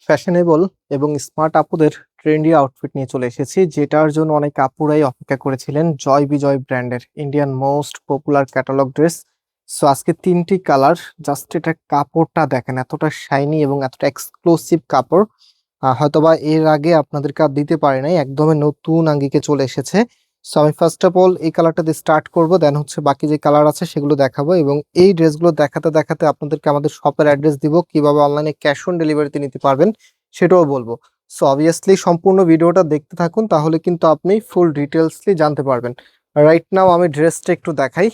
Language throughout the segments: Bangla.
ফ্যাশনেবল এবং স্মার্ট আপুদের ট্রেন্ডি আউটফিট নিয়ে চলে এসেছি, যেটার জন্য অনেক আপুরাই অপেক্ষা করেছিলেন। জয় বিজয় ব্র্যান্ডের Indian most popular catalogue dress. So আজকে তিনটি কালার, জাস্ট এটা কাপড়টা দেখেন, এতটা শাইনি এবং এতটা এক্সক্লুসিভ কাপড়। হয়তোবা এর আগে আপনাদেরকে আর দিতে পারি নাই, একদমই নতুন আঙ্গিকে চলে এসেছে। সো আমি ফার্স্ট অফ অল এই কালারটা দিয়ে স্টার্ট করবো, দেন হচ্ছে বাকি যে কালার আছে সেগুলো দেখাবো, এবং এই ড্রেসগুলো দেখাতে দেখাতে আপনাদেরকে আমাদের শপের অ্যাড্রেস দিব, কিভাবে অনলাইনে ক্যাশ অন ডেলিভারিতে নিতে পারবেন সেটাও বলবো। সো অবভিয়াসলি সম্পূর্ণ ভিডিওটা দেখতে থাকুন, তাহলে কিন্তু আপনি ফুল ডিটেলসলি জানতে পারবেন। রাইট নাও আমি ড্রেসটা একটু দেখাই।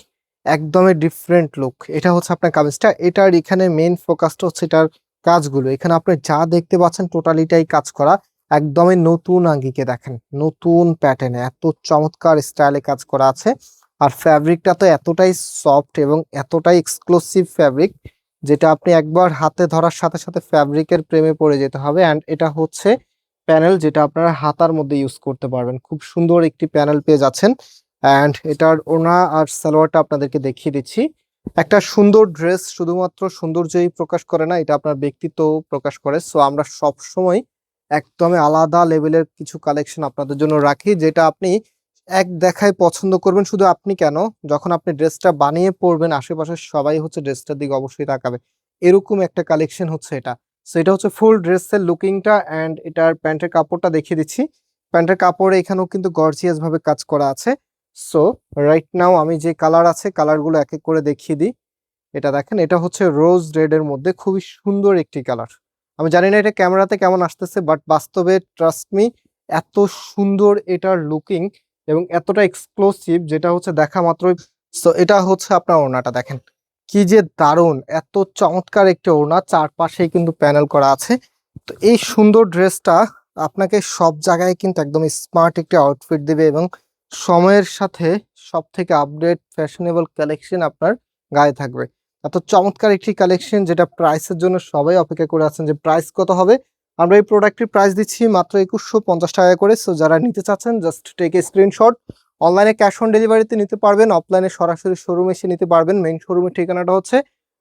একদমই ডিফারেন্ট লুক। এটা হচ্ছে আপনার কামিজটা, এটার এখানে মেইন ফোকাসটা হচ্ছে এটার কাজগুলো। এখানে আপনি যা দেখতে পাচ্ছেন টোটালিটাই কাজ করা, একদমই নতুন আঙ্গিকে দেখেন, নতুন প্যাটার্নে এত চমৎকার স্টাইলে কাজ করা আছে। আর ফ্যাব্রিকটা তো এতটাই সফট এবং এতটাই এক্সক্লুসিভ ফ্যাব্রিক, যেটা আপনি একবার হাতে ধরার সাথে সাথে ফ্যাব্রিকের প্রেমে পড়ে যেতে হবে। অ্যান্ড এটা হচ্ছে প্যানেল, যেটা আপনারা হাতার মধ্যে ইউজ করতে পারবেন। খুব সুন্দর একটি প্যানেল পেয়ে যাচ্ছেন। অ্যান্ড এটার ওড়না আর সালোয়ারটা আপনাদেরকে দেখিয়ে দিচ্ছি। একটা সুন্দর ড্রেস শুধুমাত্র সৌন্দর্যই প্রকাশ করে না, এটা আপনার ব্যক্তিত্ব প্রকাশ করে। সো আমরা সব সময় একদমই আলাদা লেভেলের কিছু কালেকশন আপনাদের জন্য রাখি, যেটা আপনি এক দেখায় পছন্দ করবেন। শুধু আপনি কেন, যখন আপনি ড্রেসটা বানিয়ে পরবেন আশেপাশে সবাই হচ্ছে ড্রেসটার দিকে অবশ্যই তাকাবে। এরকম একটা কালেকশন হচ্ছে এটা। সো এটা হচ্ছে ফুল ড্রেসের লুকিংটা। অ্যান্ড এটার প্যান্টের কাপড়টা দেখিয়ে দিচ্ছি। প্যান্টের কাপড়ে এখানেও কিন্তু গর্জিয়াস ভাবে কাজ করা আছে। সো রাইট নাও আমি যে কালার আছে কালারগুলো এক এক করে দেখিয়ে দিই। এটা দেখেন, এটা হচ্ছে রোজ রেড এর মধ্যে খুবই সুন্দর একটি কালার। আমি জানি না এটা ক্যামেরাতে কেমন আসতেছে, বাট বাস্তবে ট্রাস্ট মি এত সুন্দর এটার লুকিং এবং এতটা এক্সক্লুসিভ, যেটা হচ্ছে দেখা মাত্রই। সো এটা হচ্ছে আপনার ওড়নাটা দেখেন, কি যে দারুণ, এত চমৎকার একটি ওড়না, চারপাশেই কিন্তু প্যানেল করা আছে। তো এই সুন্দর ড্রেসটা আপনাকে সব জায়গায় কিন্তু একদম স্মার্ট একটি আউটফিট দিবে, এবং সময়ের সাথে সব থেকে আপডেট ফ্যাশনেবল কালেকশন আপনার গায়ে থাকবে। এত চমৎকার একটি কালেকশন, যেটা প্রাইসের জন্য সবাই অপেক্ষা করে আছেন যে প্রাইস কত হবে। আমরা এই প্রোডাক্টটির প্রাইস দিচ্ছি মাত্র 2150 টাকা করে। সো যারা নিতে চাচ্ছেন জাস্ট টেক এ স্ক্রিনশট। অনলাইনে ক্যাশ অন ডেলিভারিতে নিতে পারবেন, অফলাইনে সরাসরি শোরুমে এসে নিতে পারবেন। মেইন শোরুমের ঠিকানাটা হচ্ছে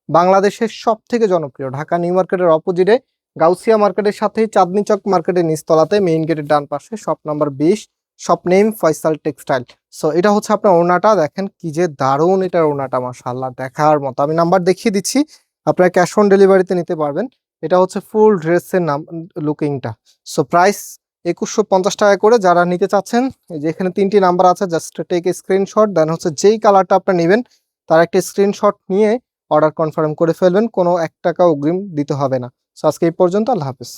বাংলাদেশের সব থেকে জনপ্রিয় ঢাকা নিউ মার্কেটের অপোজিটে গাউসিয়া মার্কেটের সাথেই চাঁদনি চক মার্কেটের নিচতলাতে, মেইন গেটের ডান পাশে, shop number 20, shop name Faisal textile. So এটা হচ্ছে আপনার ওড়নাটা দেখেন, কি যে দারুণ এটার ওড়নাটা, মাশাআল্লাহ দেখার মতো। আমি নাম্বার দেখিয়ে দিচ্ছি, আপনারা ক্যাশ অন ডেলিভারিতে নিতে পারবেন। এটা হচ্ছে ফুল ড্রেসের নাম লুকিংটা। সো প্রাইস 2150 টাকা করে। যারা নিতে চাচ্ছেন, যে এখানে 3টি নাম্বার আছে, জাস্ট টেক এ স্ক্রিনশট, দেন হচ্ছে যেই কালারটা আপনারা নেবেন তার একটা স্ক্রিনশট নিয়ে অর্ডার কনফার্ম করে ফেলবেন, কোনো 1 টাকা অগ্রিম দিতে হবে না। সো আজকে এই পর্যন্ত, আল্লাহ হাফেজ।